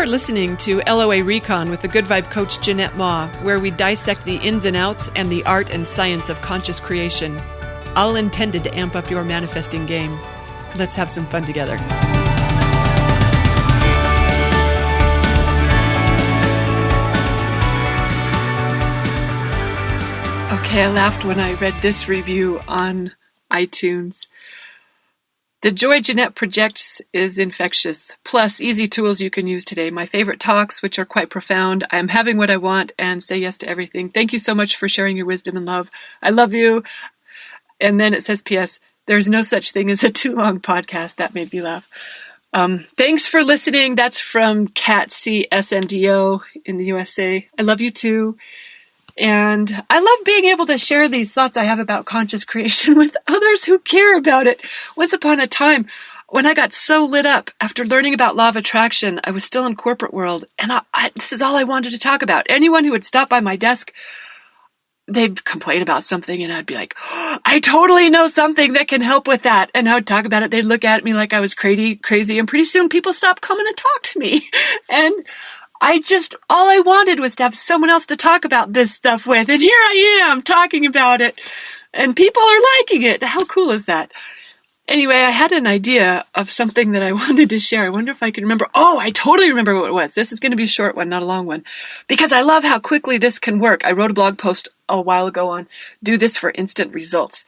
listening to LOA Recon with the Good Vibe Coach Jeanette Ma, where we dissect the ins and outs and the art and science of conscious creation, all intended to amp up your manifesting game. Let's have some fun together. Okay, I laughed when I read this review on iTunes. The joy Jeanette projects is infectious, plus easy tools you can use today. My favorite talks, which are quite profound. I'm having what I want and say yes to everything. Thank you so much for sharing your wisdom and love. I love you. And then it says, P.S., there's no such thing as a too long podcast. That made me laugh. Thanks for listening. That's from Kat CSNDO in the USA. I love you too. And I love being able to share these thoughts I have about conscious creation with others who care about it. Once upon a time, when I got so lit up after learning about law of attraction, I was still in corporate world, and this is all I wanted to talk about. Anyone who would stop by my desk, they'd complain about something, and I'd be like, oh, I totally know something that can help with that. And I would talk about it. They'd look at me like I was crazy, and pretty soon people stopped coming to talk to me. And all I wanted was to have someone else to talk about this stuff with. And here I am talking about it. And people are liking it. How cool is that? Anyway, I had an idea of something that I wanted to share. I wonder if I can remember. Oh, I totally remember what it was. This is going to be a short one, not a long one. Because I love how quickly this can work. I wrote a blog post a while ago on do this for instant results.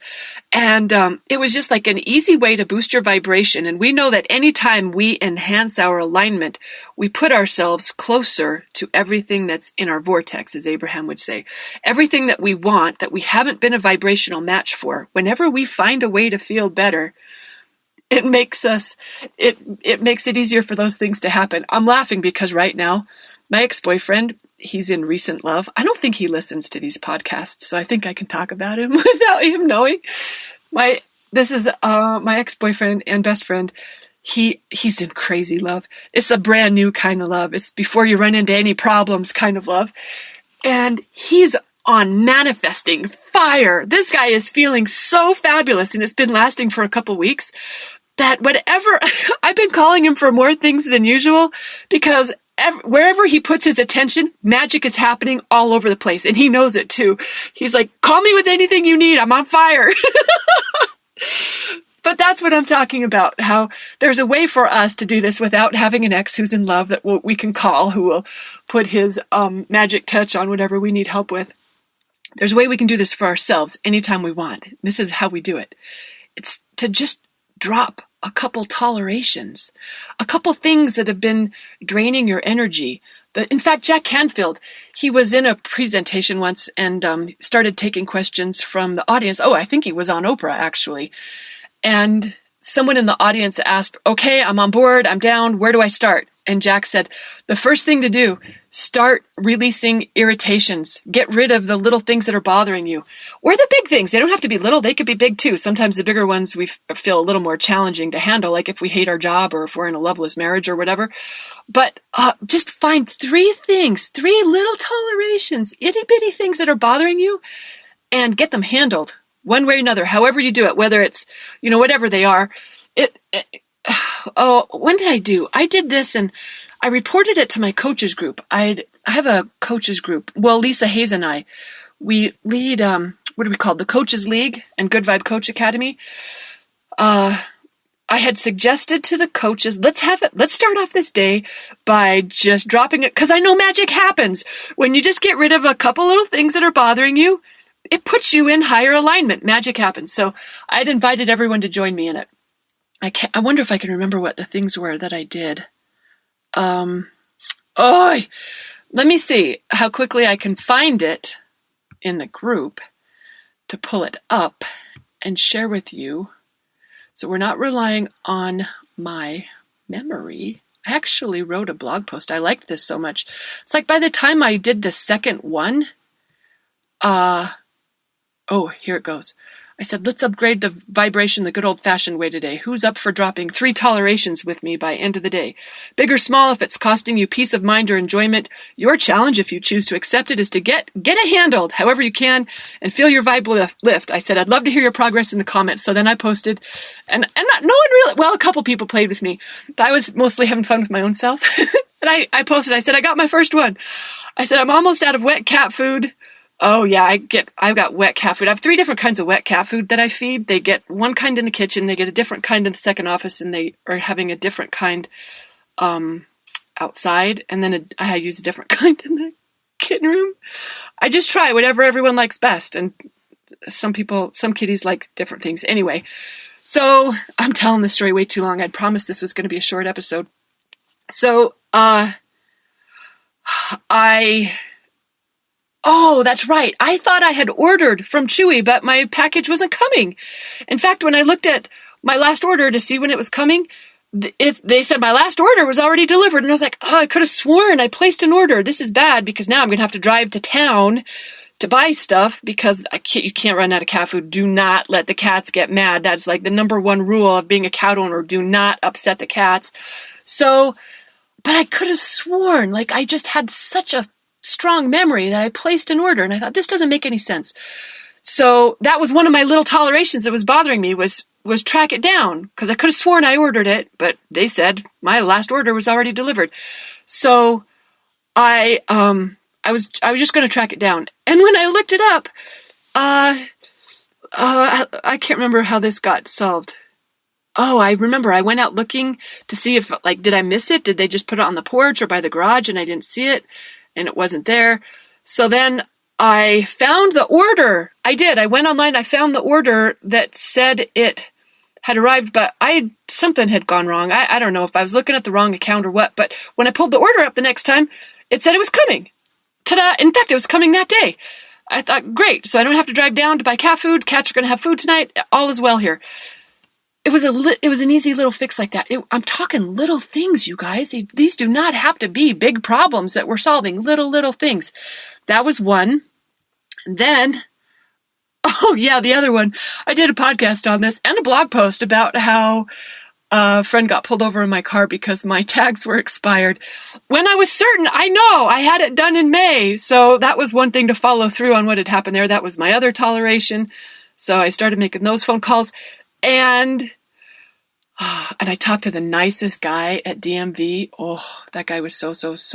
And it was just like an easy way to boost your vibration. And we know that anytime we enhance our alignment, we put ourselves closer to everything that's in our vortex, as Abraham would say. Everything that we want, that we haven't been a vibrational match for. Whenever we find a way to feel better, it makes it easier for those things to happen. I'm laughing because right now, my ex-boyfriend, he's in recent love. I don't think he listens to these podcasts, so I think I can talk about him without him knowing. This is my ex-boyfriend and best friend. He's in crazy love. It's a brand new kind of love. It's before you run into any problems kind of love. And he's on manifesting fire. This guy is feeling so fabulous, and it's been lasting for a couple weeks, that whatever, I've been calling him for more things than usual, because wherever he puts his attention, magic is happening all over the place. And he knows it too. He's like, call me with anything you need. I'm on fire. But that's what I'm talking about, how there's a way for us to do this without having an ex who's in love that we can call, who will put his magic touch on whatever we need help with. There's a way we can do this for ourselves anytime we want. This is how we do it. It's to just drop a couple tolerations, a couple things that have been draining your energy. In fact, Jack Canfield, he was in a presentation once and started taking questions from the audience. Oh, I think he was on Oprah, actually. And someone in the audience asked, okay, I'm on board, I'm down, where do I start? And Jack said, the first thing to do, start releasing irritations. Get rid of the little things that are bothering you. Or the big things. They don't have to be little, they could be big too. Sometimes the bigger ones we feel a little more challenging to handle, like if we hate our job or if we're in a loveless marriage or whatever. But just find three little tolerations, itty-bitty things that are bothering you, and get them handled. One way or another, however you do it, whether it's, whatever they are. When did I do? I did this and I reported it to my coaches group. I have a coaches group. Well, Lisa Hayes and I, we lead, what do we call it? The Coaches League and Good Vibe Coach Academy. I had suggested to the coaches, let's start off this day by just dropping it, because I know magic happens. When you just get rid of a couple little things that are bothering you, it puts you in higher alignment. Magic happens. So I'd invited everyone to join me in it. I wonder if I can remember what the things were that I did. Let me see how quickly I can find it in the group to pull it up and share with you. So we're not relying on my memory. I actually wrote a blog post. I liked this so much. It's like by the time I did the second one, here it goes. I said, let's upgrade the vibration the good old-fashioned way today. Who's up for dropping 3 tolerations with me by end of the day? Big or small, if it's costing you peace of mind or enjoyment, your challenge, if you choose to accept it, is to get it handled however you can and feel your vibe lift. I said, I'd love to hear your progress in the comments. So then I posted, and no one really, well, a couple people played with me, but I was mostly having fun with my own self. And I posted, I said, I got my first one. I said, I'm almost out of wet cat food. Oh yeah, I've got wet cat food. I have 3 different kinds of wet cat food that I feed. They get one kind in the kitchen, they get a different kind in the second office, and they are having a different kind outside. And then I use a different kind in the kitten room. I just try whatever everyone likes best. And some kitties like different things. Anyway, so I'm telling this story way too long. I'd promised this was going to be a short episode. So, oh, that's right. I thought I had ordered from Chewy, but my package wasn't coming. In fact, when I looked at my last order to see when it was coming, they said my last order was already delivered. And I was like, oh, I could have sworn I placed an order. This is bad because now I'm going to have to drive to town to buy stuff because you can't run out of cat food. Do not let the cats get mad. That's like the number one rule of being a cat owner. Do not upset the cats. So, but I could have sworn, like I just had such a strong memory that I placed an order, and I thought, this doesn't make any sense. So that was one of my little tolerations that was bothering me was track it down, because I could have sworn I ordered it, but they said my last order was already delivered. So I was just going to track it down. And when I looked it up, I can't remember how this got solved. Oh, I remember I went out looking to see if, like, did I miss it? Did they just put it on the porch or by the garage and I didn't see it and it wasn't there? So then I found the order. I did. I went online. I found the order that said it had arrived, but something had gone wrong. I don't know if I was looking at the wrong account or what, but when I pulled the order up the next time, it said it was coming. Ta-da! In fact, it was coming that day. I thought, great. So I don't have to drive down to buy cat food. Cats are going to have food tonight. All is well here. It was an easy little fix like that. I'm talking little things, you guys. These do not have to be big problems that we're solving. Little things. That was one. Then, oh yeah, the other one. I did a podcast on this and a blog post about how a friend got pulled over in my car because my tags were expired. When I was certain, I know, I had it done in May. So that was one thing to follow through on what had happened there. That was my other toleration. So I started making those phone calls. And I talked to the nicest guy at DMV. Oh, that guy was so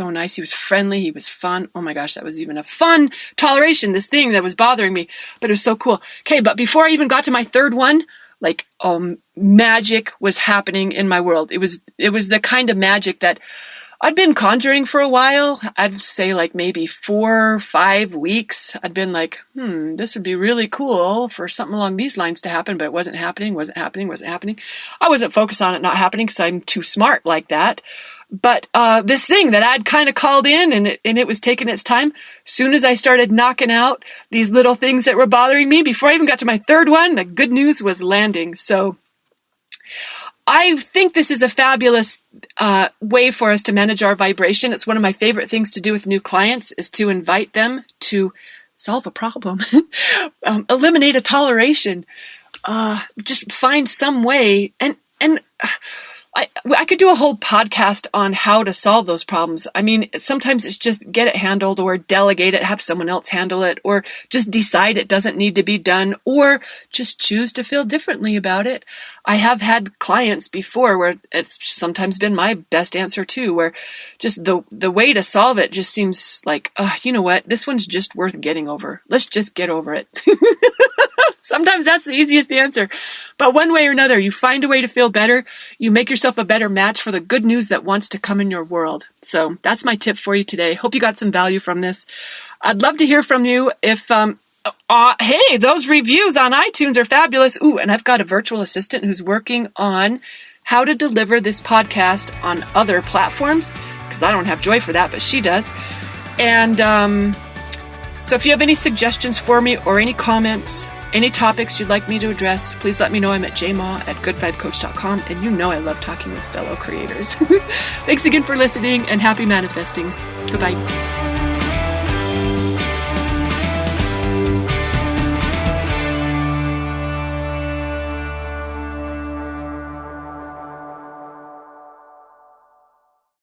nice. He was friendly. He was fun. Oh my gosh, that was even a fun toleration, this thing that was bothering me. But it was so cool. Okay, but before I even got to my third one, like, magic was happening in my world. It was the kind of magic that I'd been conjuring for a while. I'd say like maybe 4 or 5 weeks. I'd been like, this would be really cool for something along these lines to happen, but it wasn't happening. I wasn't focused on it not happening because I'm too smart like that. But this thing that I'd kind of called in and it was taking its time. Soon as I started knocking out these little things that were bothering me, before I even got to my third one, the good news was landing. So I think this is a fabulous way for us to manage our vibration. It's one of my favorite things to do with new clients is to invite them to solve a problem, eliminate a toleration, just find some way. And I could do a whole podcast on how to solve those problems. I mean, sometimes it's just get it handled or delegate it, have someone else handle it, or just decide it doesn't need to be done, or just choose to feel differently about it. I have had clients before where it's sometimes been my best answer too, where just the way to solve it just seems like, you know what, this one's just worth getting over. Let's just get over it. Sometimes that's the easiest answer. But one way or another, you find a way to feel better. You make yourself a better match for the good news that wants to come in your world. So that's my tip for you today. Hope you got some value from this. I'd love to hear from you if, hey, those reviews on iTunes are fabulous. Ooh, and I've got a virtual assistant who's working on how to deliver this podcast on other platforms, because I don't have joy for that, but she does. And so if you have any suggestions for me or any comments, any topics you'd like me to address, please let me know. I'm at jma@goodvibecoach.com, and you know I love talking with fellow creators. Thanks again for listening, and happy manifesting. Goodbye.